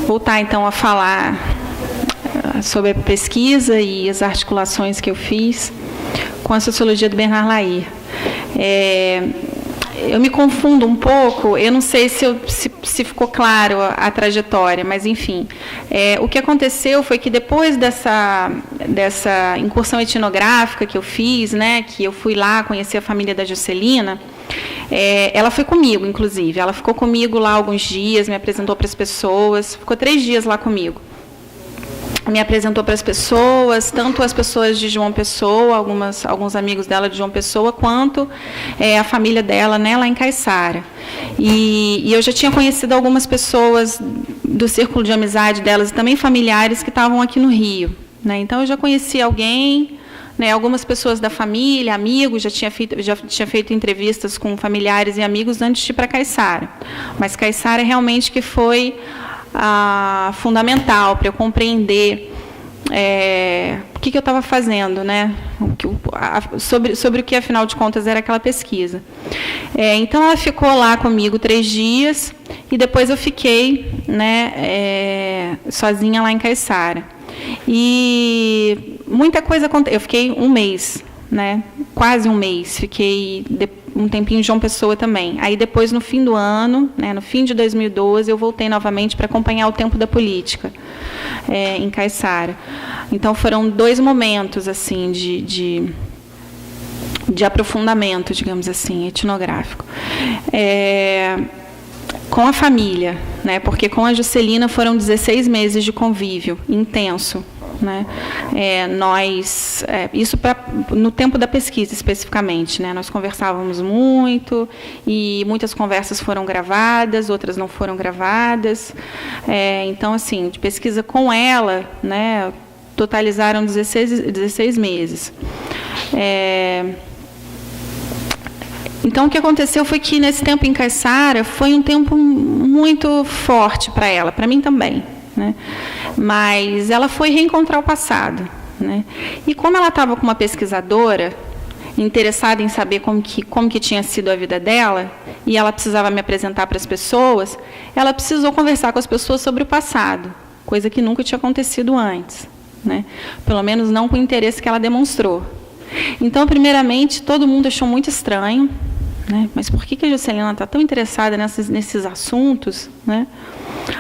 voltar então a falar sobre a pesquisa e as articulações que eu fiz com a sociologia do Bernard Lahire. Eu me confundo um pouco, eu não sei se ficou claro a trajetória, mas, enfim. O que aconteceu foi que, depois dessa incursão etnográfica que eu fiz, né, que eu fui lá conhecer a família da Juscelina, ela foi comigo, inclusive. Ela ficou comigo lá alguns dias, me apresentou para as pessoas, ficou 3 dias lá comigo. Me apresentou para as pessoas, tanto as pessoas de João Pessoa, alguns amigos dela de João Pessoa, quanto a família dela, né, lá em Caiçara. E eu já tinha conhecido algumas pessoas do círculo de amizade delas, e também familiares que estavam aqui no Rio, né? Então, eu já conhecia alguém, né, algumas pessoas da família, amigos, já tinha feito entrevistas com familiares e amigos antes de ir para Caiçara. Mas Caiçara realmente que foi fundamental para eu compreender o que eu estava fazendo, né? Sobre o que, afinal de contas, era aquela pesquisa. Então, ela ficou lá comigo 3 dias, e depois eu fiquei, né, sozinha lá em Caiçara. E muita coisa aconteceu. Eu fiquei 1 mês, né? Quase 1 mês. Fiquei um tempinho em João Pessoa também. Aí, depois, no fim do ano, né, no fim de 2012, eu voltei novamente para acompanhar o tempo da política em Caiçara. Então, foram 2 momentos assim de aprofundamento, digamos assim, etnográfico. Com a família, né, porque com a Juscelina foram 16 meses de convívio intenso. Né? Isso no tempo da pesquisa, especificamente, né? Nós conversávamos muito, e muitas conversas foram gravadas, outras não foram gravadas. Então, assim, de pesquisa com ela, né, totalizaram 16 meses. Então, o que aconteceu foi que, nesse tempo em Caiçara, foi um tempo muito forte para ela, para mim também. Né? Mas ela foi reencontrar o passado, né? E como ela estava com uma pesquisadora interessada em saber como que tinha sido a vida dela, e ela precisava me apresentar para as pessoas, ela precisou conversar com as pessoas sobre o passado, coisa que nunca tinha acontecido antes, né? Pelo menos não com o interesse que ela demonstrou. Então, primeiramente, todo mundo achou muito estranho, né? Mas por que a Juscelina está tão interessada nesses assuntos, né?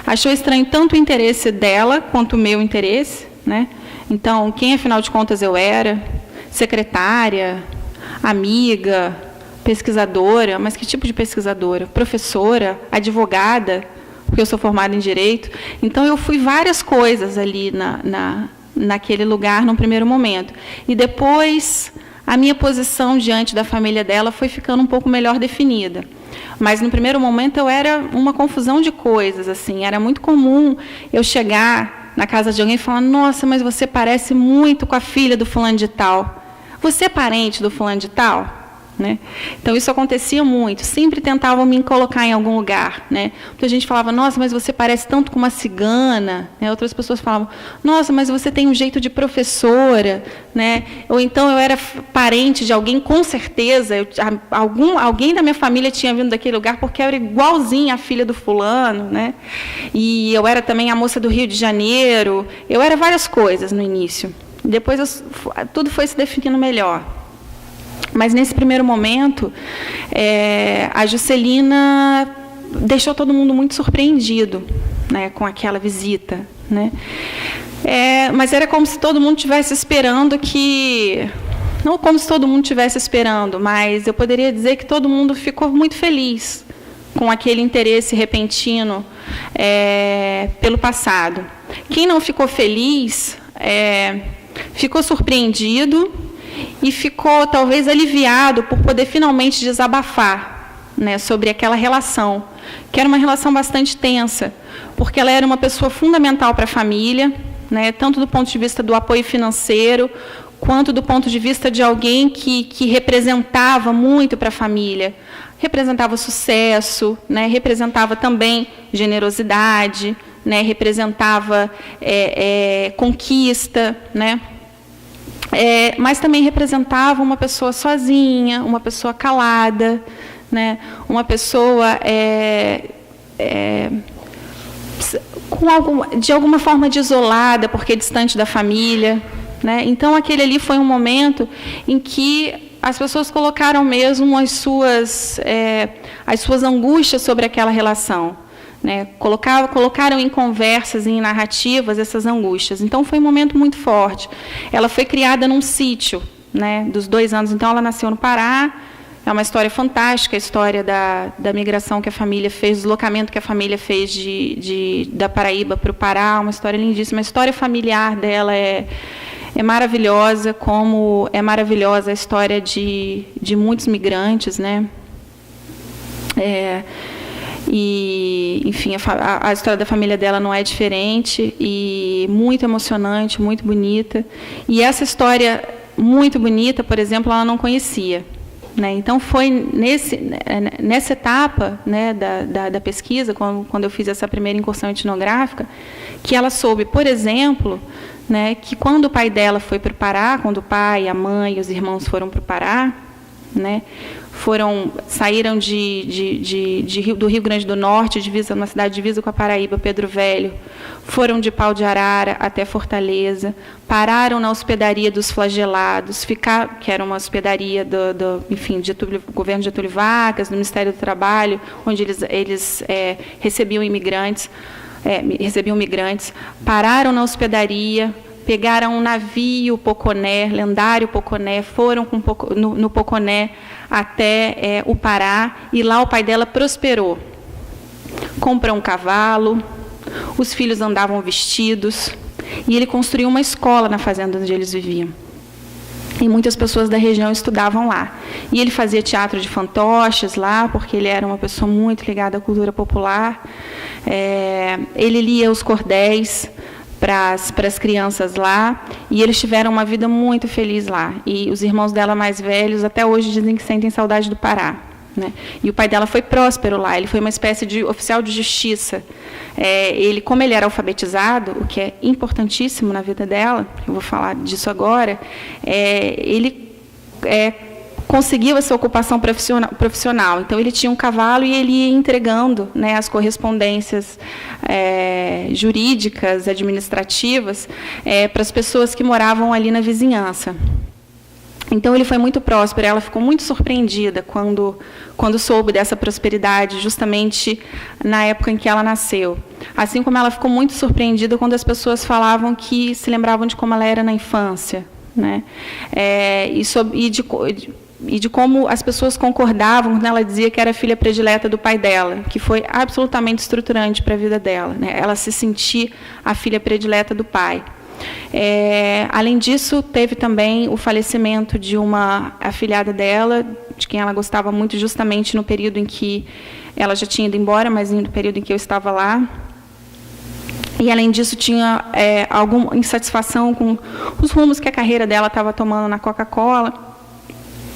Achou estranho tanto o interesse dela quanto o meu interesse, né? Então, quem, afinal de contas, eu era? Secretária, amiga, pesquisadora, mas que tipo de pesquisadora? Professora, advogada, porque eu sou formada em Direito. Então, eu fui várias coisas ali naquele lugar, num primeiro momento. E depois, a minha posição diante da família dela foi ficando um pouco melhor definida. Mas, no primeiro momento, eu era uma confusão de coisas, assim. Era muito comum eu chegar na casa de alguém e falar: nossa, mas você parece muito com a filha do fulano de tal. Você é parente do fulano de tal? Né? Então, isso acontecia muito. Sempre tentavam me colocar em algum lugar. Né? Muita gente falava: nossa, mas você parece tanto com uma cigana. Né? Outras pessoas falavam: nossa, mas você tem um jeito de professora. Né? Ou então, eu era parente de alguém, com certeza. Alguém da minha família tinha vindo daquele lugar, porque eu era igualzinha à filha do fulano. Né? E eu era também a moça do Rio de Janeiro. Eu era várias coisas no início. Depois, tudo foi se definindo melhor. Mas, nesse primeiro momento, a Juscelina deixou todo mundo muito surpreendido, né, com aquela visita. Né? Mas era como se todo mundo estivesse esperando que... Não como se todo mundo estivesse esperando, mas eu poderia dizer que todo mundo ficou muito feliz com aquele interesse repentino pelo passado. Quem não ficou feliz ficou surpreendido e ficou, talvez, aliviado por poder finalmente desabafar, né, sobre aquela relação, que era uma relação bastante tensa, porque ela era uma pessoa fundamental para a família, né, tanto do ponto de vista do apoio financeiro, quanto do ponto de vista de alguém que representava muito para a família. Representava sucesso, né, representava também generosidade, né, representava conquista, né? Mas também representava uma pessoa sozinha, uma pessoa calada, né? Uma pessoa de alguma forma desolada, porque distante da família, né? Então, aquele ali foi um momento em que as pessoas colocaram mesmo as suas angústias sobre aquela relação, né? Colocaram em conversas, em narrativas, essas angústias. Então, foi um momento muito forte. Ela foi criada num sítio, né, dos 2 anos. Então, ela nasceu no Pará. É uma história fantástica, a história da migração que a família fez, o deslocamento que a família fez da Paraíba para o Pará, uma história lindíssima. A história familiar dela é maravilhosa, como é maravilhosa a história de muitos migrantes, né? E, enfim, a história da família dela não é diferente, e muito emocionante, muito bonita. E essa história muito bonita, por exemplo, ela não conhecia. Né? Então, foi nessa etapa, né, da pesquisa, quando eu fiz essa primeira incursão etnográfica, que ela soube, por exemplo, né, que quando o pai dela foi para o Pará, quando o pai, a mãe e os irmãos foram para o Pará, né, saíram do Rio Grande do Norte, uma cidade divisa com a Paraíba, Pedro Velho, foram de Pau de Arara até Fortaleza, pararam na hospedaria dos Flagelados, que era uma hospedaria do governo de Getúlio Vargas, do Ministério do Trabalho, onde eles recebiam migrantes, pararam na hospedaria, pegaram um navio Poconé, lendário Poconé, foram no Poconé até o Pará, e lá o pai dela prosperou. Comprou um cavalo, os filhos andavam vestidos, e ele construiu uma escola na fazenda onde eles viviam. E muitas pessoas da região estudavam lá. E ele fazia teatro de fantoches lá, porque ele era uma pessoa muito ligada à cultura popular. Ele lia os cordéis para as crianças lá, e eles tiveram uma vida muito feliz lá. E os irmãos dela mais velhos até hoje dizem que sentem saudade do Pará, né? E o pai dela foi próspero lá, ele foi uma espécie de oficial de justiça. Como ele era alfabetizado, o que é importantíssimo na vida dela, eu vou falar disso agora, ele conseguiu essa ocupação profissional. Então, ele tinha um cavalo e ele ia entregando, né, as correspondências jurídicas, administrativas, para as pessoas que moravam ali na vizinhança. Então, ele foi muito próspero. Ela ficou muito surpreendida quando soube dessa prosperidade, justamente na época em que ela nasceu. Assim como ela ficou muito surpreendida quando as pessoas falavam que se lembravam de como ela era na infância, né? E de como as pessoas concordavam quando ela dizia que era a filha predileta do pai dela, que foi absolutamente estruturante para a vida dela, né? Ela se sentir a filha predileta do pai. Além disso, teve também o falecimento de uma afilhada dela, de quem ela gostava muito, justamente no período em que ela já tinha ido embora, mas no período em que eu estava lá. E, além disso, tinha alguma insatisfação com os rumos que a carreira dela estava tomando na Coca-Cola.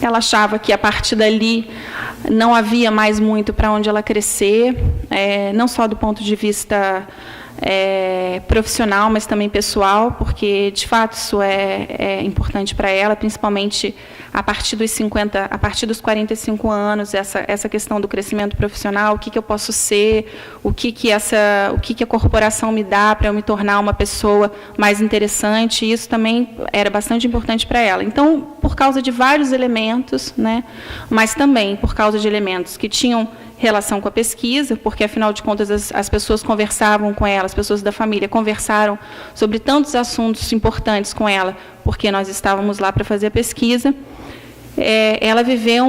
Ela achava que, a partir dali, não havia mais muito para onde ela crescer, não só do ponto de vista profissional, mas também pessoal, porque, de fato, isso é importante para ela, principalmente a partir dos 45 anos, essa questão do crescimento profissional, o que eu posso ser, o que a corporação me dá para eu me tornar uma pessoa mais interessante, isso também era bastante importante para ela. Então, por causa de vários elementos, né, mas também por causa de elementos que tinham relação com a pesquisa, porque, afinal de contas, as pessoas conversavam com ela, as pessoas da família conversaram sobre tantos assuntos importantes com ela, porque nós estávamos lá para fazer a pesquisa. Ela viveu,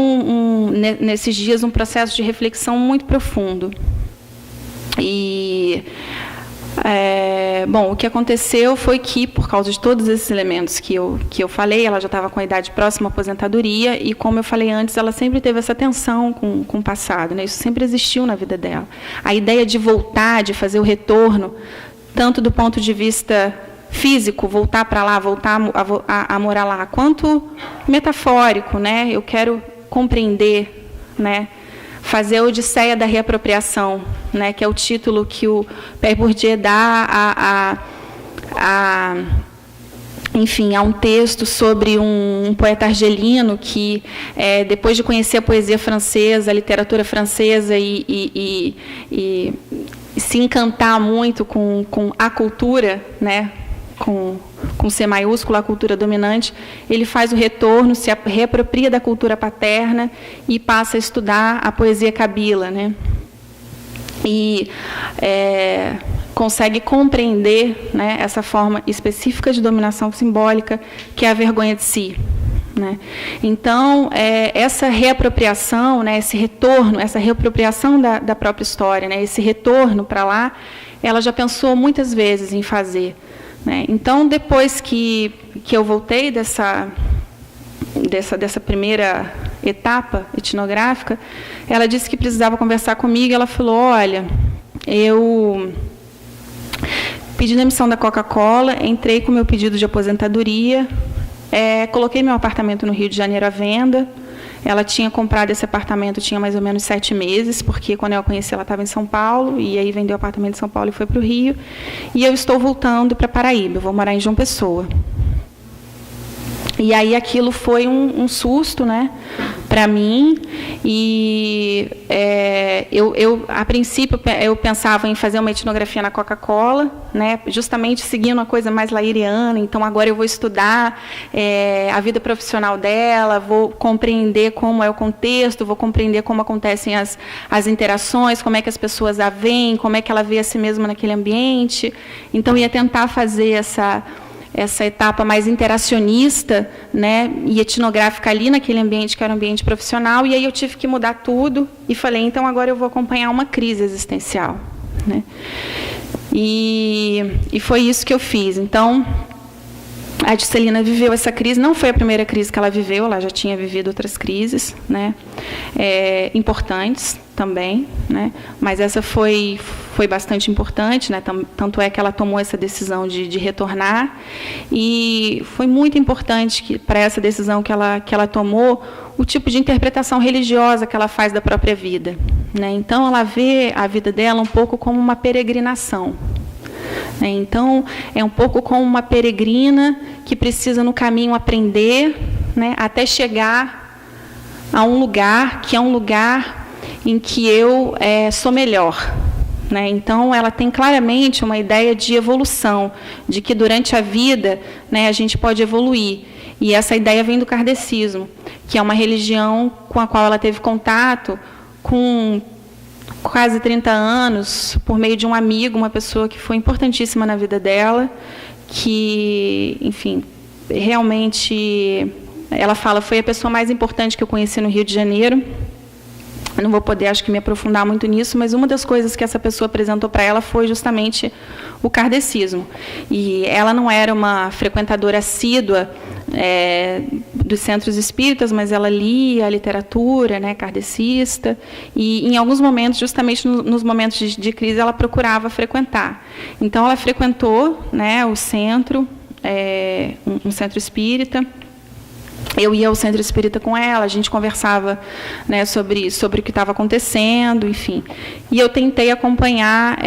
nesses dias, um processo de reflexão muito profundo. E, o que aconteceu foi que, por causa de todos esses elementos que eu falei, ela já estava com a idade próxima à aposentadoria, e, como eu falei antes, ela sempre teve essa tensão com o passado, né? Isso sempre existiu na vida dela. A ideia de voltar, de fazer o retorno, tanto do ponto de vista físico, voltar para lá, voltar a morar lá, quanto metafórico, né? Eu quero compreender, né? Fazer a Odisseia da Reapropriação, né? Que é o título que o Pierre Bourdieu dá enfim, há um texto sobre um poeta argelino que, depois de conhecer a poesia francesa, a literatura francesa e se encantar muito com a cultura, né, com C maiúsculo, a cultura dominante, ele faz o retorno, se reapropria da cultura paterna e passa a estudar a poesia kabila, né? E consegue compreender, né, essa forma específica de dominação simbólica, que é a vergonha de si. Né? Então, essa reapropriação, né, esse retorno, essa reapropriação da própria história, né, esse retorno para lá, ela já pensou muitas vezes em fazer. Né? Então, depois que eu voltei dessa primeira etapa etnográfica, ela disse que precisava conversar comigo, e ela falou, olha, eu pedi demissão da Coca-Cola, entrei com o meu pedido de aposentadoria, coloquei meu apartamento no Rio de Janeiro à venda. Ela tinha comprado esse apartamento, tinha mais ou menos 7 meses, porque quando eu a conheci ela estava em São Paulo, e aí vendeu o apartamento em São Paulo e foi para o Rio. E eu estou voltando para Paraíba, eu vou morar em João Pessoa. E aí aquilo foi um susto, né, para mim, e a princípio eu pensava em fazer uma etnografia na Coca-Cola, né, justamente seguindo uma coisa mais lairiana. Então agora eu vou estudar a vida profissional dela, vou compreender como é o contexto, vou compreender como acontecem as interações, como é que as pessoas a veem, como é que ela vê a si mesma naquele ambiente. Então ia tentar fazer essa etapa mais interacionista, né, e etnográfica ali naquele ambiente que era um ambiente profissional, e aí eu tive que mudar tudo e falei, então agora eu vou acompanhar uma crise existencial. Né? E foi isso que eu fiz. Então, a Juscelina viveu essa crise, não foi a primeira crise que ela viveu, ela já tinha vivido outras crises, né, importantes também, né, mas essa foi bastante importante, né, tanto é que ela tomou essa decisão de retornar, e foi muito importante para essa decisão que ela tomou o tipo de interpretação religiosa que ela faz da própria vida. Né, então, ela vê a vida dela um pouco como uma peregrinação. Então, é um pouco como uma peregrina que precisa, no caminho, aprender, né, até chegar a um lugar que é um lugar em que eu sou melhor. Né? Então, ela tem claramente uma ideia de evolução, de que durante a vida, né, a gente pode evoluir. E essa ideia vem do kardecismo, que é uma religião com a qual ela teve contato com quase 30 anos, por meio de um amigo, uma pessoa que foi importantíssima na vida dela, que, enfim, realmente, ela fala, foi a pessoa mais importante que eu conheci no Rio de Janeiro. Eu não vou poder, acho que, me aprofundar muito nisso, mas uma das coisas que essa pessoa apresentou para ela foi justamente o kardecismo. E ela não era uma frequentadora assídua dos centros espíritas, mas ela lia a literatura, né, kardecista, e em alguns momentos, justamente nos momentos de crise, ela procurava frequentar. Então, ela frequentou, né, o centro, um centro espírita. Eu ia ao centro espírita com ela, a gente conversava, né, sobre o que estava acontecendo, enfim. E eu tentei acompanhar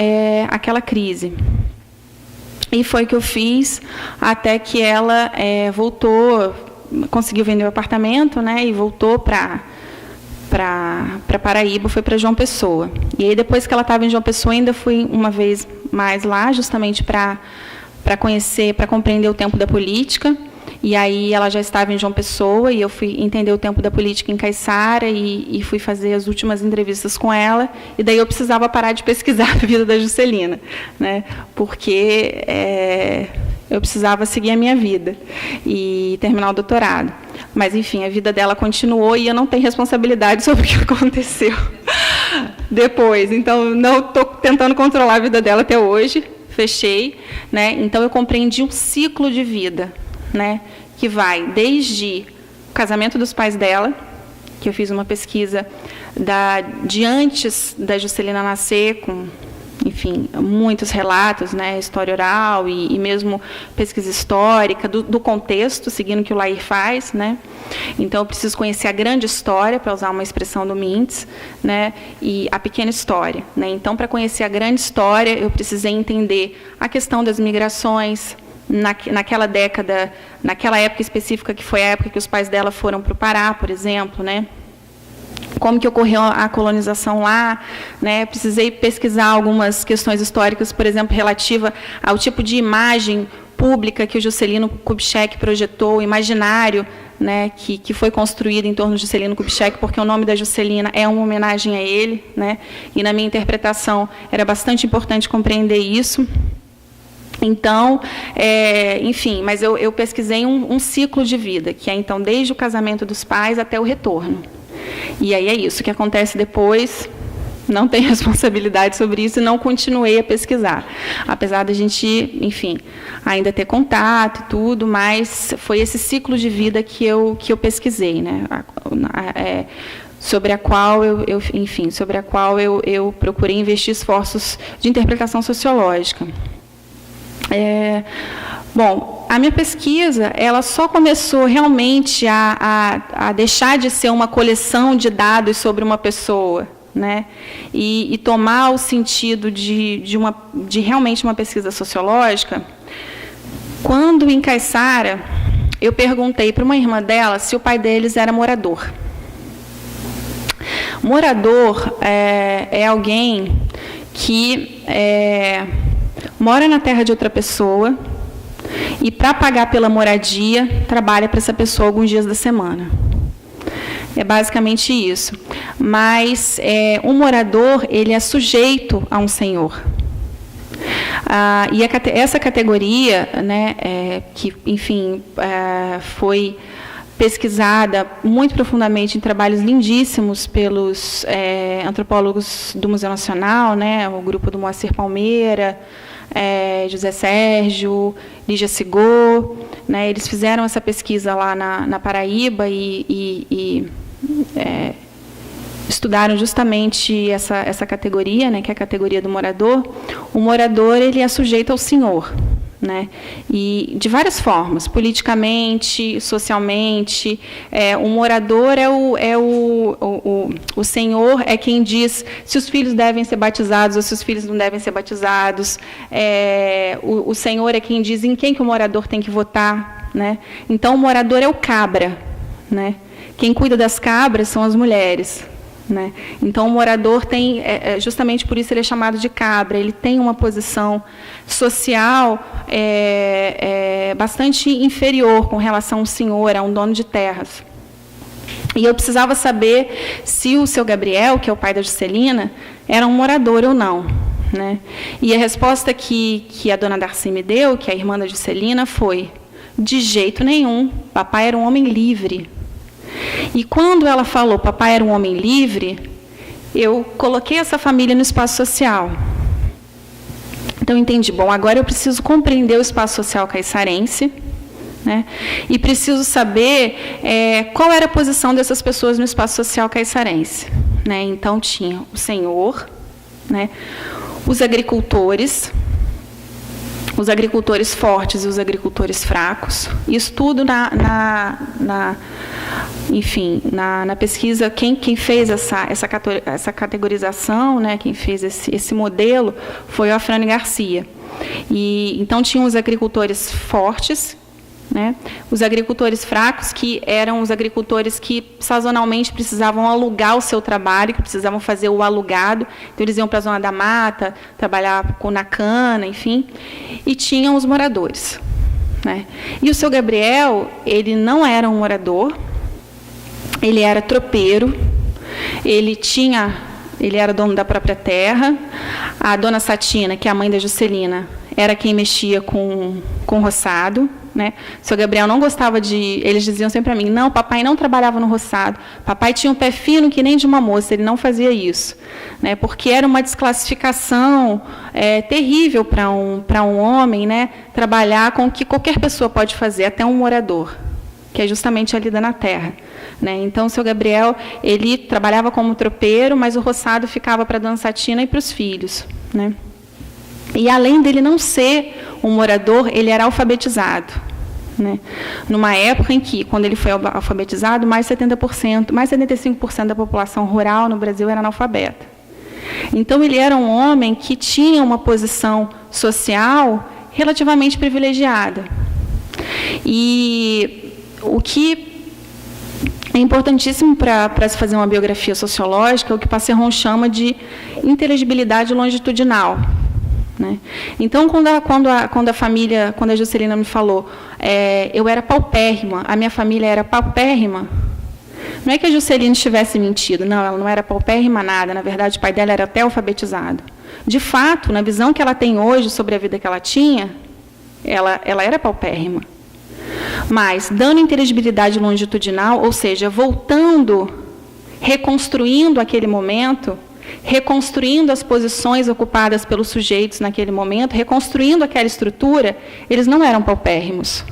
aquela crise. E foi o que eu fiz, até que ela voltou, conseguiu vender o apartamento, né, e voltou para Paraíba, foi para João Pessoa. E aí, depois que ela estava em João Pessoa, ainda fui uma vez mais lá, justamente para conhecer, para compreender o tempo da política. E aí ela já estava em João Pessoa, e eu fui entender o tempo da política em Caiçara, e fui fazer as últimas entrevistas com ela, e daí eu precisava parar de pesquisar a vida da Juscelina, né, porque eu precisava seguir a minha vida e terminar o doutorado. Mas, enfim, a vida dela continuou, e eu não tenho responsabilidade sobre o que aconteceu depois. Então, não estou tentando controlar a vida dela até hoje, fechei, né, então eu compreendi um ciclo de vida, né, que vai desde o casamento dos pais dela, que eu fiz uma pesquisa de antes da Juscelina nascer, com, enfim, muitos relatos, né, história oral e mesmo pesquisa histórica, do contexto, seguindo o que o Lair faz. Né? Então, eu preciso conhecer a grande história, para usar uma expressão do Mintz, né, e a pequena história. Né? Então, para conhecer a grande história, eu precisei entender a questão das migrações, naquela década, naquela época específica, que foi a época que os pais dela foram para o Pará, por exemplo, né? Como que ocorreu a colonização lá, né? Precisei pesquisar algumas questões históricas, por exemplo, relativa ao tipo de imagem pública que o Juscelino Kubitschek projetou, o imaginário, né, que foi construído em torno de Juscelino Kubitschek, porque o nome da Juscelina é uma homenagem a ele, né? E na minha interpretação era bastante importante compreender isso. Então, enfim, mas eu pesquisei um ciclo de vida, que é, então, desde o casamento dos pais até o retorno. E aí é isso, o que acontece depois, não tenho responsabilidade sobre isso e não continuei a pesquisar. Apesar da gente, enfim, ainda ter contato e tudo, mas foi esse ciclo de vida que eu pesquisei, né? Sobre a qual eu procurei investir esforços de interpretação sociológica. Bom, a minha pesquisa, ela só começou realmente a deixar de ser uma coleção de dados sobre uma pessoa, né? E tomar o sentido de realmente uma pesquisa sociológica, quando em Caiçara, eu perguntei para uma irmã dela se o pai deles era morador. Morador é alguém que mora na terra de outra pessoa e, para pagar pela moradia, trabalha para essa pessoa alguns dias da semana. É basicamente isso. Mas um morador, ele é sujeito a um senhor. E essa categoria, né, que, enfim, foi pesquisada muito profundamente em trabalhos lindíssimos pelos antropólogos do Museu Nacional, né, o grupo do Moacir Palmeira, José Sérgio, Lígia Sigô, né, eles fizeram essa pesquisa lá na Paraíba e estudaram justamente essa categoria, né, que é a categoria do morador. O morador, ele é sujeito ao senhor, né, e de várias formas, politicamente, socialmente. O morador o senhor é quem diz se os filhos devem ser batizados ou se os filhos não devem ser batizados. O senhor é quem diz em quem que o morador tem que votar, né. Então, o morador é o cabra, né. Quem cuida das cabras são as mulheres, né? Então, o morador tem, justamente por isso ele é chamado de cabra, ele tem uma posição social bastante inferior com relação ao senhor, a um dono de terras. E eu precisava saber se o seu Gabriel, que é o pai da Juscelina, era um morador ou não, né? E a resposta que a dona Darcy me deu, que é a irmã da Juscelina, foi: de jeito nenhum, papai era um homem livre. E quando ela falou papai era um homem livre, eu coloquei essa família no espaço social. Então, eu entendi, bom, agora eu preciso compreender o espaço social caiçarense, né, e preciso saber qual era a posição dessas pessoas no espaço social caiçarense, né. Então, tinha o senhor, né, os agricultores fortes e os agricultores fracos. Isso tudo enfim, na pesquisa, quem fez essa categorização, né, quem fez esse modelo, foi o Afrânio Garcia. E então tinham os agricultores fortes, né, os agricultores fracos, que eram os agricultores que sazonalmente precisavam alugar o seu trabalho, que precisavam fazer o alugado, então eles iam para a zona da mata, trabalhar na cana, enfim, e tinham os moradores, né. E o seu Gabriel, ele não era um morador, ele era tropeiro, ele era dono da própria terra. A dona Satina, que é a mãe da Juscelina, era quem mexia com o roçado, né. O seu Gabriel não gostava eles diziam sempre para mim, não, papai não trabalhava no roçado, papai tinha um pé fino que nem de uma moça, ele não fazia isso, né, porque era uma desclassificação terrível para um homem, né, trabalhar com o que qualquer pessoa pode fazer, até um morador, que é justamente a lida na terra, né. Então, o seu Gabriel, ele trabalhava como tropeiro, mas o roçado ficava para a dona Satina e para os filhos, né. E, além dele não ser um morador, ele era alfabetizado, né, numa época em que, quando ele foi alfabetizado, mais 75% da população rural no Brasil era analfabeta. Então, ele era um homem que tinha uma posição social relativamente privilegiada. E o que é importantíssimo para se fazer uma biografia sociológica é o que Passeron chama de inteligibilidade longitudinal. Né? Então, quando a Juscelina me falou, eu era paupérrima, a minha família era paupérrima, não é que a Juscelina tivesse mentido, não, ela não era paupérrima nada, na verdade o pai dela era até alfabetizado. De fato, na visão que ela tem hoje sobre a vida que ela tinha, ela era paupérrima. Mas, dando inteligibilidade longitudinal, ou seja, voltando, reconstruindo aquele momento, reconstruindo as posições ocupadas pelos sujeitos naquele momento, reconstruindo aquela estrutura, eles não eram paupérrimos.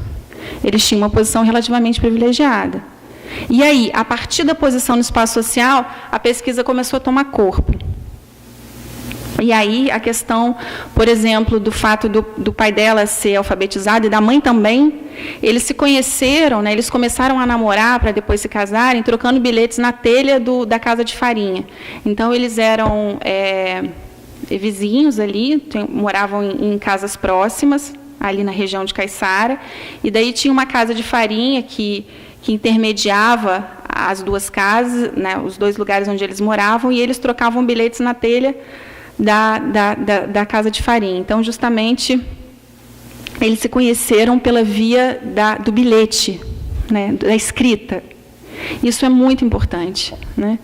Eles tinham uma posição relativamente privilegiada. E aí, a partir da posição no espaço social, a pesquisa começou a tomar corpo. E aí, a questão, por exemplo, do fato do pai dela ser alfabetizado e da mãe também, eles se conheceram, né, eles começaram a namorar para depois se casarem, trocando bilhetes na telha da casa de farinha. Então, eles eram vizinhos ali, moravam em casas próximas, ali na região de Caiçara, e daí tinha uma casa de farinha que intermediava as duas casas, né, os dois lugares onde eles moravam, e eles trocavam bilhetes na telha da casa de farinha. Então, justamente, eles se conheceram pela via do bilhete, né, da escrita. Isso é muito importante. Né?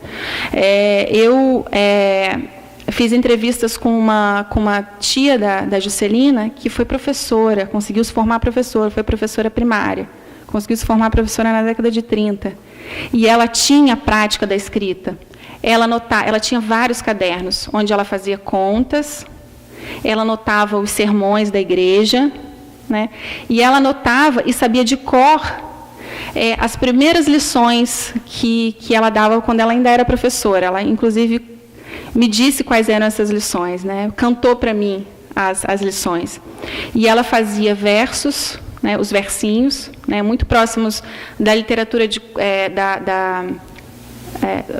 Eu fiz entrevistas com uma tia da Juscelina, que foi professora, conseguiu se formar professora, foi professora primária, conseguiu se formar professora na década de 30. E ela tinha a prática da escrita. Ela tinha vários cadernos, onde ela fazia contas, ela anotava os sermões da igreja, né? E ela anotava e sabia de cor as primeiras lições que ela dava quando ela ainda era professora. Ela, inclusive, me disse quais eram essas lições, né? Cantou para mim as lições. E ela fazia versos, né, os versinhos, né, muito próximos da literatura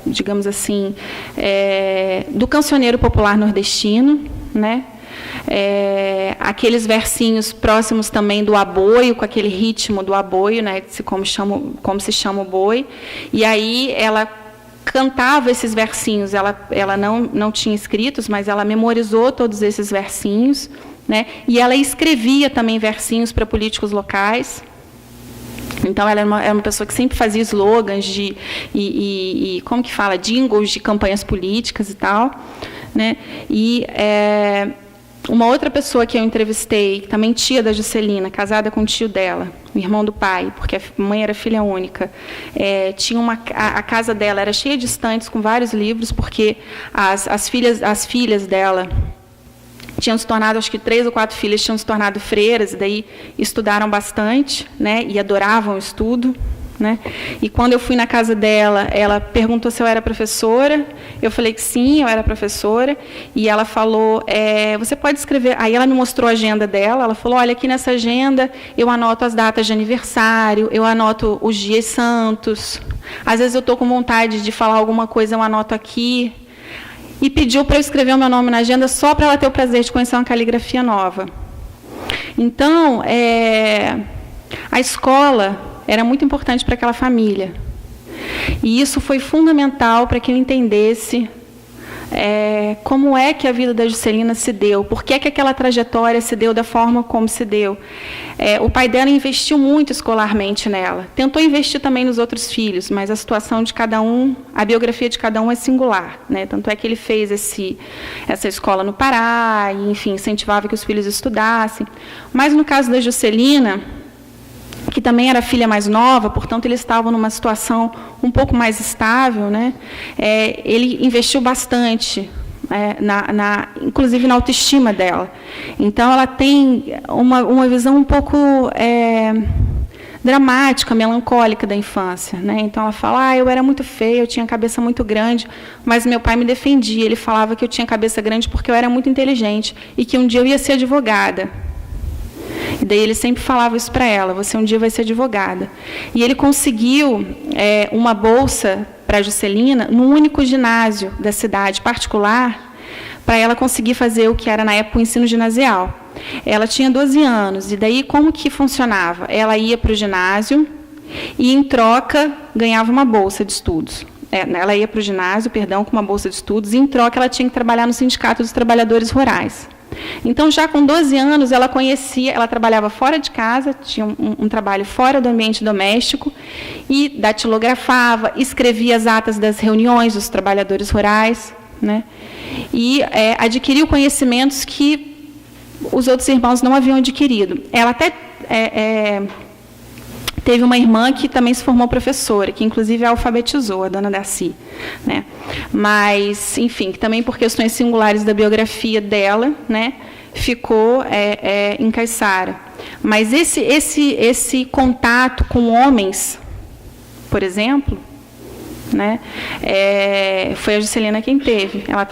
digamos assim, do cancioneiro popular nordestino, né? Aqueles versinhos próximos também do aboio, com aquele ritmo do aboio, né? Como se chama o boi. E aí ela cantava esses versinhos, ela não tinha escritos, mas ela memorizou todos esses versinhos, né? E ela escrevia também versinhos para políticos locais. Então, ela era uma pessoa que sempre fazia slogans como que fala, jingles de campanhas políticas e tal. Né? E uma outra pessoa que eu entrevistei, também tia da Juscelina, casada com o tio dela, o irmão do pai, porque a mãe era filha única, tinha a casa dela era cheia de estantes com vários livros, porque as filhas dela tinham se tornado, acho que 3 ou 4 filhas tinham se tornado freiras, e daí estudaram bastante, né, e adoravam o estudo. Né? E quando eu fui na casa dela, ela perguntou se eu era professora, eu falei que sim, eu era professora, e ela falou, você pode escrever, aí ela me mostrou a agenda dela, ela falou, olha, aqui nessa agenda eu anoto as datas de aniversário, eu anoto os dias santos, às vezes eu estou com vontade de falar alguma coisa, eu anoto aqui, e pediu para eu escrever o meu nome na agenda só para ela ter o prazer de conhecer uma caligrafia nova. Então, a escola era muito importante para aquela família. E isso foi fundamental para que eu entendesse como é que a vida da Juscelina se deu, por que aquela trajetória se deu da forma como se deu. O pai dela investiu muito escolarmente nela, tentou investir também nos outros filhos, mas a situação de cada um, a biografia de cada um é singular. Né? Tanto é que ele fez essa escola no Pará, e, enfim, incentivava que os filhos estudassem. Mas no caso da Juscelina, que também era a filha mais nova, portanto, eles estavam numa situação um pouco mais estável, né? Ele investiu bastante, inclusive na autoestima dela. Então, ela tem uma visão um pouco dramática, melancólica da infância. Né? Então, ela fala, eu era muito feia, eu tinha a cabeça muito grande, mas meu pai me defendia, ele falava que eu tinha cabeça grande porque eu era muito inteligente e que um dia eu ia ser advogada. E daí ele sempre falava isso para ela, você um dia vai ser advogada. E ele conseguiu uma bolsa para a Juscelina num único ginásio da cidade particular, para ela conseguir fazer o que era, na época, o ensino ginasial. Ela tinha 12 anos, e daí como que funcionava? Ela ia para o ginásio e, em troca, ganhava uma bolsa de estudos. Ela ia para o ginásio, com uma bolsa de estudos, e, em troca, ela tinha que trabalhar no Sindicato dos Trabalhadores Rurais. Então, já com 12 anos, ela trabalhava fora de casa, tinha um trabalho fora do ambiente doméstico, e datilografava, escrevia as atas das reuniões dos trabalhadores rurais, né? E adquiriu conhecimentos que os outros irmãos não haviam adquirido. Ela até teve uma irmã que também se formou professora, que inclusive a alfabetizou, a dona Darcy, né? Mas, enfim, também por questões singulares da biografia dela, né, ficou em Caiçara. Mas esse contato com homens, por exemplo, né, foi a Juscelina quem teve. Ela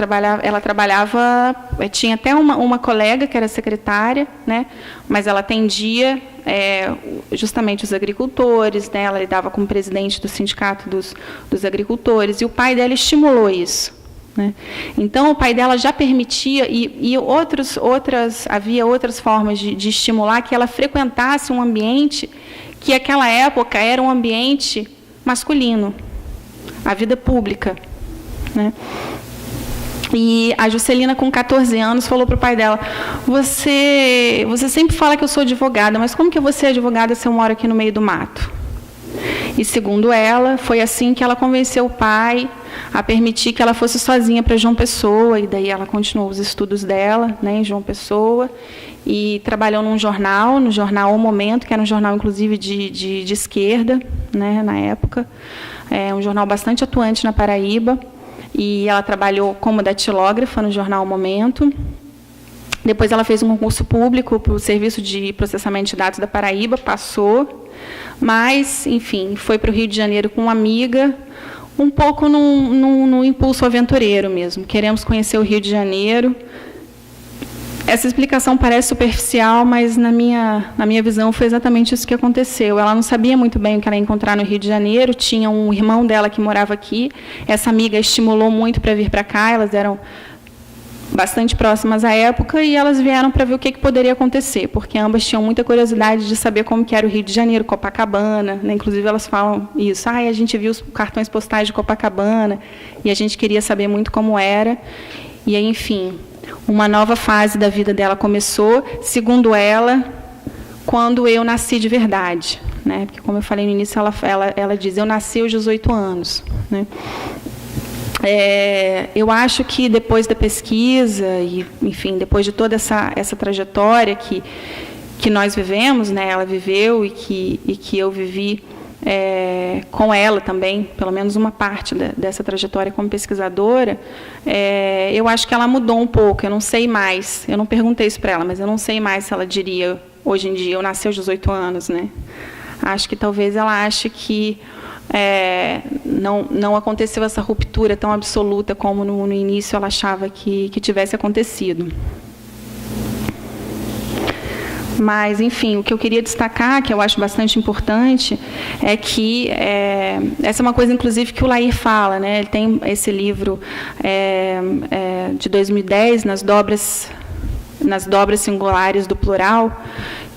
trabalhava, tinha até uma colega que era secretária, né, mas ela atendia justamente os agricultores, né, ela lidava com o presidente do sindicato dos agricultores, e o pai dela estimulou isso, né. Então, o pai dela já permitia, havia outras formas de estimular que ela frequentasse um ambiente que, naquela época, era um ambiente masculino, a vida pública, né? E a Juscelina, com 14 anos, falou para o pai dela: você sempre fala que eu sou advogada, mas como que eu vou ser advogada se eu moro aqui no meio do mato? E, segundo ela, foi assim que ela convenceu o pai a permitir que ela fosse sozinha para João Pessoa, e daí ela continuou os estudos dela, né, em João Pessoa, e trabalhou no jornal O Momento, que era um jornal, inclusive, de esquerda, né, na época. Um jornal bastante atuante na Paraíba, e ela trabalhou como datilógrafa no jornal O Momento. Depois ela fez um concurso público para o Serviço de Processamento de Dados da Paraíba, passou, mas, enfim, foi para o Rio de Janeiro com uma amiga, um pouco num impulso aventureiro mesmo. Queremos conhecer o Rio de Janeiro. Essa explicação parece superficial, mas, na minha visão, foi exatamente isso que aconteceu. Ela não sabia muito bem o que ela ia encontrar no Rio de Janeiro, tinha um irmão dela que morava aqui, essa amiga estimulou muito para vir para cá, elas eram bastante próximas à época, e elas vieram para ver o que poderia acontecer, porque ambas tinham muita curiosidade de saber como que era o Rio de Janeiro, Copacabana, né? Inclusive elas falam isso: a gente viu os cartões postais de Copacabana, e a gente queria saber muito como era. E aí, enfim, uma nova fase da vida dela começou, segundo ela, quando eu nasci de verdade, né? Porque, como eu falei no início, ela diz: eu nasci aos 18 anos, né? Eu acho que depois da pesquisa e, enfim, depois de toda essa trajetória que nós vivemos, né? Ela viveu e que eu vivi com ela também, pelo menos uma parte dessa trajetória como pesquisadora, eu acho que ela mudou um pouco. Eu não sei mais, eu não perguntei isso para ela, mas eu não sei mais se ela diria, hoje em dia, eu nasci aos 18 anos, né? Acho que talvez ela ache que não aconteceu essa ruptura tão absoluta como no início ela achava que tivesse acontecido. Mas, enfim, o que eu queria destacar, que eu acho bastante importante, é que essa é uma coisa, inclusive, que o Lair fala, né? Ele tem esse livro de 2010, nas dobras singulares do plural,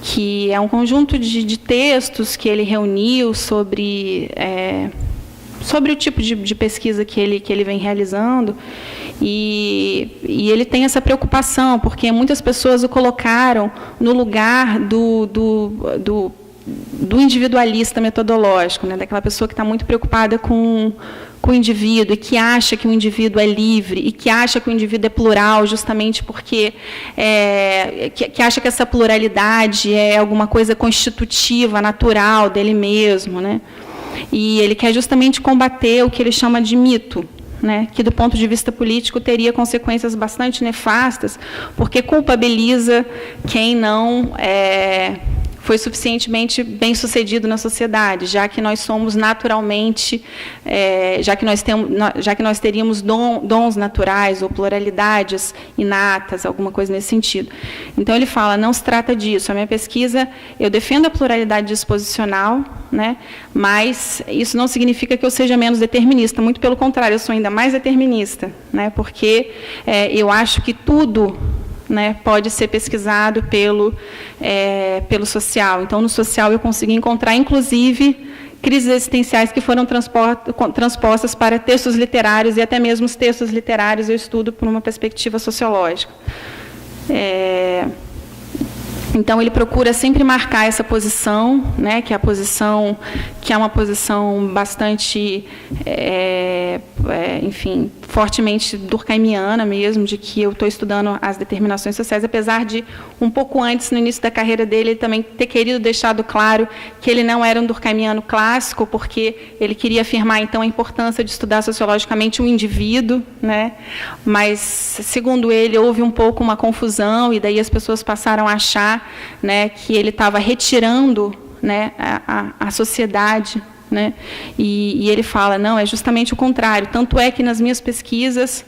que é um conjunto de textos que ele reuniu sobre o tipo de pesquisa que ele vem realizando, e ele tem essa preocupação, porque muitas pessoas o colocaram no lugar do individualista metodológico, né? Daquela pessoa que está muito preocupada com o indivíduo, e que acha que o indivíduo é livre, e que acha que o indivíduo é plural, justamente porque que acha que essa pluralidade é alguma coisa constitutiva, natural dele mesmo, né? E ele quer justamente combater o que ele chama de mito, né, que, do ponto de vista político, teria consequências bastante nefastas, porque culpabiliza quem não foi suficientemente bem-sucedido na sociedade, já que nós somos naturalmente, já que nós teríamos dons naturais ou pluralidades inatas, alguma coisa nesse sentido. Então, ele fala, não se trata disso. A minha pesquisa, eu defendo a pluralidade disposicional, né, mas isso não significa que eu seja menos determinista, muito pelo contrário, eu sou ainda mais determinista, né, porque eu acho que tudo, né, pode ser pesquisado pelo social. Então, no social, eu consegui encontrar, inclusive, crises existenciais que foram transpostas para textos literários, e até mesmo os textos literários eu estudo por uma perspectiva sociológica. Então, ele procura sempre marcar essa posição, né, que é uma posição bastante, enfim, fortemente durkheimiana mesmo, de que eu estou estudando as determinações sociais, apesar de, um pouco antes, no início da carreira dele, ele também ter querido deixar claro que ele não era um durkheimiano clássico, porque ele queria afirmar, então, a importância de estudar sociologicamente um indivíduo, né, mas, segundo ele, houve um pouco uma confusão, e daí as pessoas passaram a achar, né, que ele estava retirando, né, a sociedade, né, e ele fala, não, é justamente o contrário, tanto é que nas minhas pesquisas,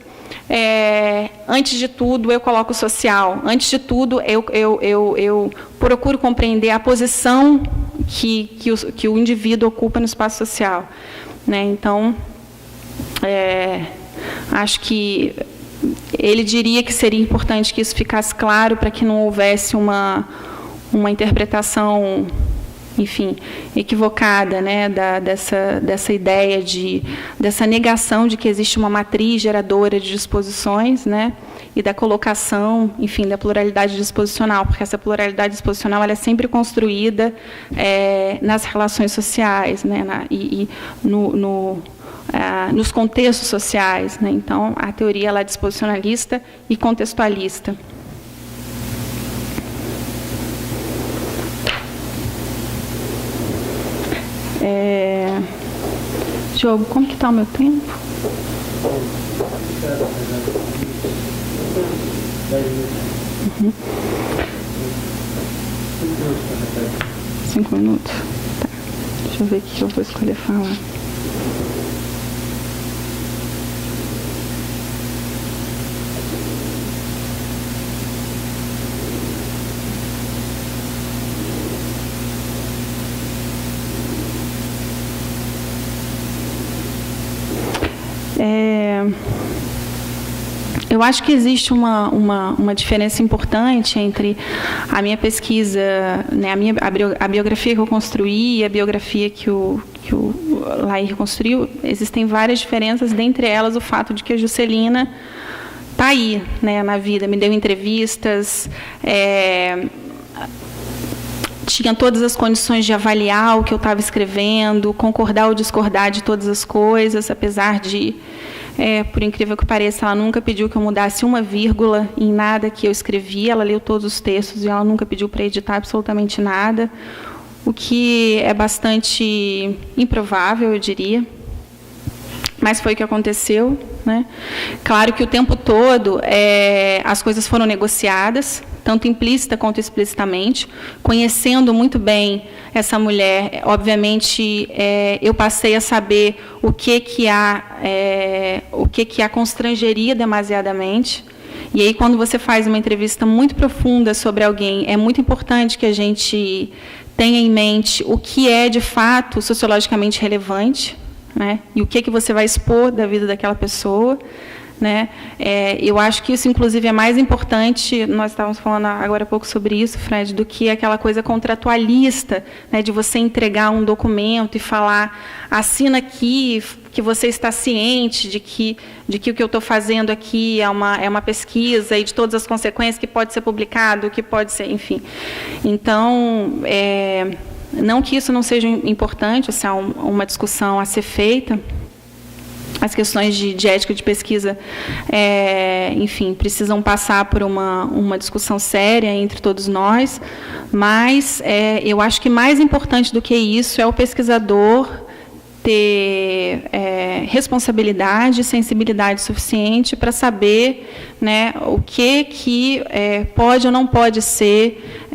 antes de tudo, eu coloco o social, antes de tudo, eu procuro compreender a posição que o indivíduo ocupa no espaço social, né, então, acho que ele diria que seria importante que isso ficasse claro para que não houvesse uma interpretação, enfim, equivocada, né, dessa ideia dessa negação de que existe uma matriz geradora de disposições, né, e da colocação, enfim, da pluralidade disposicional, porque essa pluralidade disposicional ela é sempre construída nas relações sociais, né, nos contextos sociais, né? Então, a teoria ela é disposicionalista e contextualista. Diogo, como que está o meu tempo? Uhum. 5 minutos? Tá. Deixa eu ver o que eu vou escolher falar. Eu acho que existe uma diferença importante entre a minha pesquisa, né, a biografia que eu construí e a biografia que o Lair construiu. Existem várias diferenças, dentre elas o fato de que a Juscelina está aí, né, na vida, me deu entrevistas, tinha todas as condições de avaliar o que eu estava escrevendo, concordar ou discordar de todas as coisas, apesar de, por incrível que pareça, ela nunca pediu que eu mudasse uma vírgula em nada que eu escrevi, ela leu todos os textos e ela nunca pediu para editar absolutamente nada, o que é bastante improvável, eu diria, mas foi o que aconteceu, né? Claro que o tempo todo as coisas foram negociadas, tanto implícita quanto explicitamente, conhecendo muito bem essa mulher, obviamente, eu passei a saber o que a constrangeria demasiadamente, e aí quando você faz uma entrevista muito profunda sobre alguém, é muito importante que a gente tenha em mente o que é, de fato, sociologicamente relevante, né, e o que você vai expor da vida daquela pessoa, né? Eu acho que isso, inclusive, é mais importante, nós estávamos falando agora há pouco sobre isso, Fred, do que aquela coisa contratualista, né, de você entregar um documento e falar, assina aqui, que você está ciente de que o que eu estou fazendo aqui é uma pesquisa e de todas as consequências que pode ser publicado, que pode ser, enfim. Então, não que isso não seja importante, assim, uma discussão a ser feita. As questões de ética de pesquisa, enfim, precisam passar por uma discussão séria entre todos nós, mas eu acho que mais importante do que isso é o pesquisador ter responsabilidade e sensibilidade suficiente para saber, né, o que pode ou não pode ser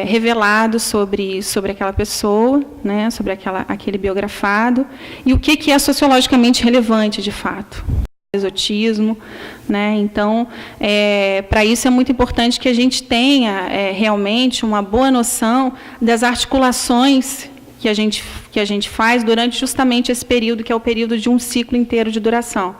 revelado sobre aquela pessoa, né, sobre aquele biografado, e o que é sociologicamente relevante, de fato. Exotismo, né? Então, para isso é muito importante que a gente tenha realmente uma boa noção das articulações que a gente faz durante justamente esse período, que é o período de um ciclo inteiro de duração.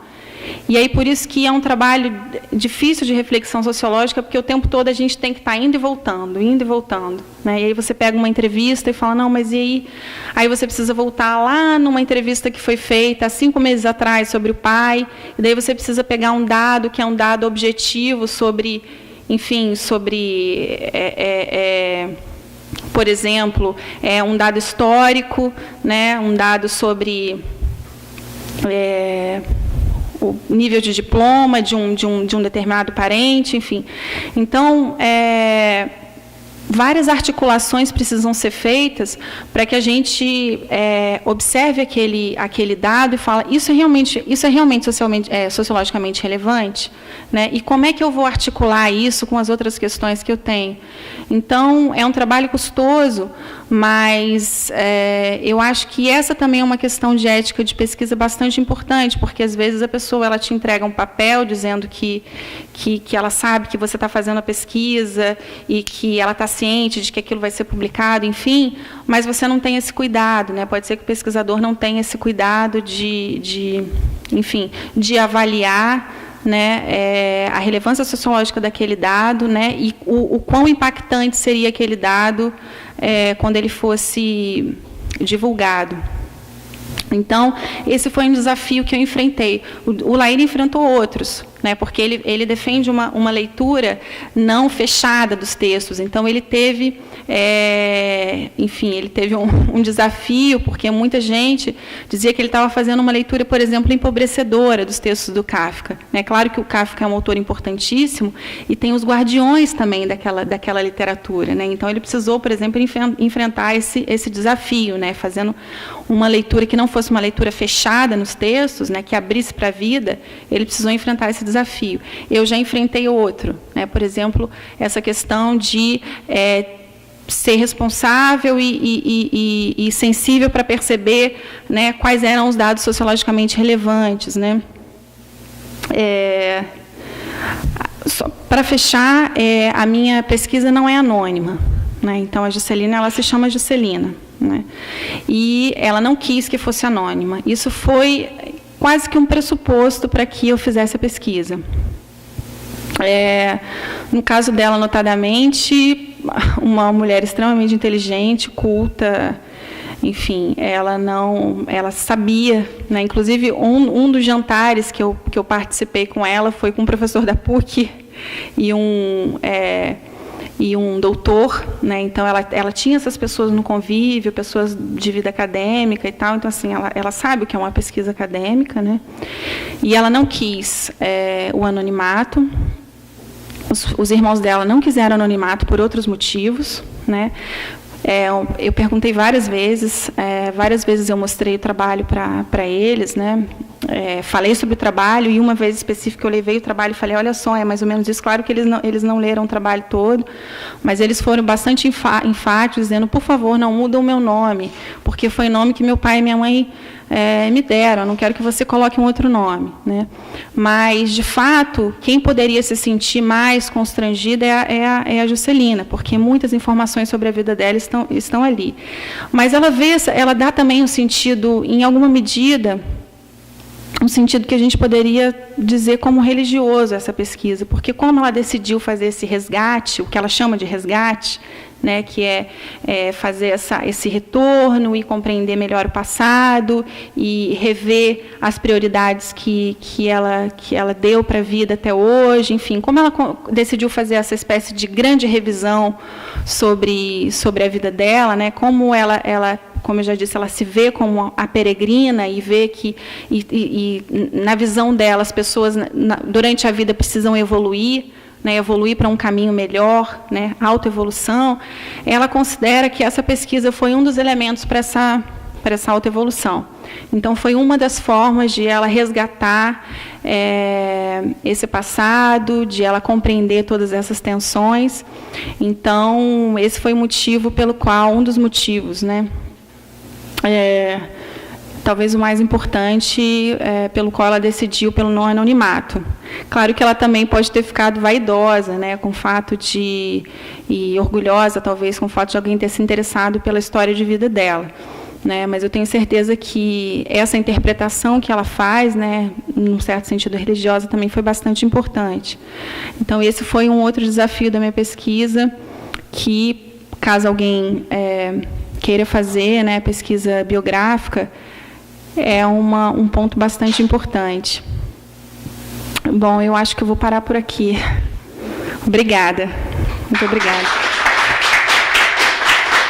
E aí, por isso que é um trabalho difícil de reflexão sociológica, porque o tempo todo a gente tem que estar indo e voltando, né? E aí você pega uma entrevista e fala, não, mas e aí? Aí você precisa voltar lá numa entrevista que foi feita há 5 meses atrás sobre o pai, e daí você precisa pegar um dado que é um dado objetivo sobre, enfim, por exemplo, um dado histórico, né? Um dado sobre o nível de diploma de um determinado parente, enfim. Então, várias articulações precisam ser feitas para que a gente observe aquele dado e fala, isso é realmente sociologicamente relevante, né? E como é que eu vou articular isso com as outras questões que eu tenho? Então, é um trabalho custoso, mas eu acho que essa também é uma questão de ética de pesquisa bastante importante, porque às vezes a pessoa ela te entrega um papel dizendo que ela sabe que você está fazendo a pesquisa e que ela está ciente de que aquilo vai ser publicado, enfim, mas você não tem esse cuidado, né? Pode ser que o pesquisador não tenha esse cuidado de avaliar, né, a relevância sociológica daquele dado, né, e o quão impactante seria aquele dado quando ele fosse divulgado. Então, esse foi um desafio que eu enfrentei. O Laíri enfrentou outros, né, porque ele defende uma leitura não fechada dos textos. Então, ele teve, um desafio, porque muita gente dizia que ele estava fazendo uma leitura, por exemplo, empobrecedora dos textos do Kafka. É claro que o Kafka é um autor importantíssimo e tem os guardiões também daquela literatura, né? Então, ele precisou, por exemplo, enfrentar esse desafio, né, fazendo uma leitura que não fosse uma leitura fechada nos textos, né, que abrisse para a vida. Ele precisou enfrentar esse desafio. Eu já enfrentei outro, né, por exemplo, essa questão de ser responsável e sensível para perceber, né, quais eram os dados sociologicamente relevantes, né. Para fechar, a minha pesquisa não é anônima, né, então a Juscelina ela se chama Juscelina, né, e ela não quis que fosse anônima. Isso foi quase que um pressuposto para que eu fizesse a pesquisa. No caso dela, notadamente, uma mulher extremamente inteligente, culta, enfim, ela sabia, né, inclusive um dos jantares que eu participei com ela foi com um professor da PUC e um doutor, né? Então ela tinha essas pessoas no convívio, pessoas de vida acadêmica e tal, então assim, ela sabe o que é uma pesquisa acadêmica, né? E ela não quis o anonimato. Os irmãos dela não quiseram anonimato por outros motivos, né? Eu perguntei várias vezes eu mostrei o trabalho para eles, né? Falei sobre o trabalho e uma vez específica eu levei o trabalho e falei, olha só, é mais ou menos isso. Claro que eles não leram o trabalho todo, mas eles foram bastante enfáticos, dizendo, por favor, não muda o meu nome, porque foi o nome que meu pai e minha mãe me deram, eu não quero que você coloque um outro nome, né? Mas, de fato, quem poderia se sentir mais constrangida é a Juscelina, porque muitas informações sobre a vida dela estão ali. Mas ela dá também um sentido, em alguma medida, um sentido que a gente poderia dizer como religioso essa pesquisa, porque como ela decidiu fazer esse resgate, o que ela chama de resgate, né, que é fazer esse retorno e compreender melhor o passado e rever as prioridades que ela deu para a vida até hoje, enfim, como ela decidiu fazer essa espécie de grande revisão sobre a vida dela, né, como ela, como eu já disse, ela se vê como a peregrina e vê que, na visão dela, as pessoas durante a vida precisam evoluir, né, evoluir para um caminho melhor, né, autoevolução. Ela considera que essa pesquisa foi um dos elementos para essa autoevolução. Então, foi uma das formas de ela resgatar esse passado, de ela compreender todas essas tensões. Então, esse foi o motivo pelo qual, um dos motivos, né? Talvez o mais importante, pelo qual ela decidiu pelo não anonimato. Claro que ela também pode ter ficado vaidosa, né, com o fato e orgulhosa, talvez, com o fato de alguém ter se interessado pela história de vida dela. Né, mas eu tenho certeza que essa interpretação que ela faz, né, num certo sentido religiosa, também foi bastante importante. Então, esse foi um outro desafio da minha pesquisa, que, caso alguém queira fazer, né, pesquisa biográfica, é um ponto bastante importante. Bom, eu acho que eu vou parar por aqui. Obrigada. Muito obrigada.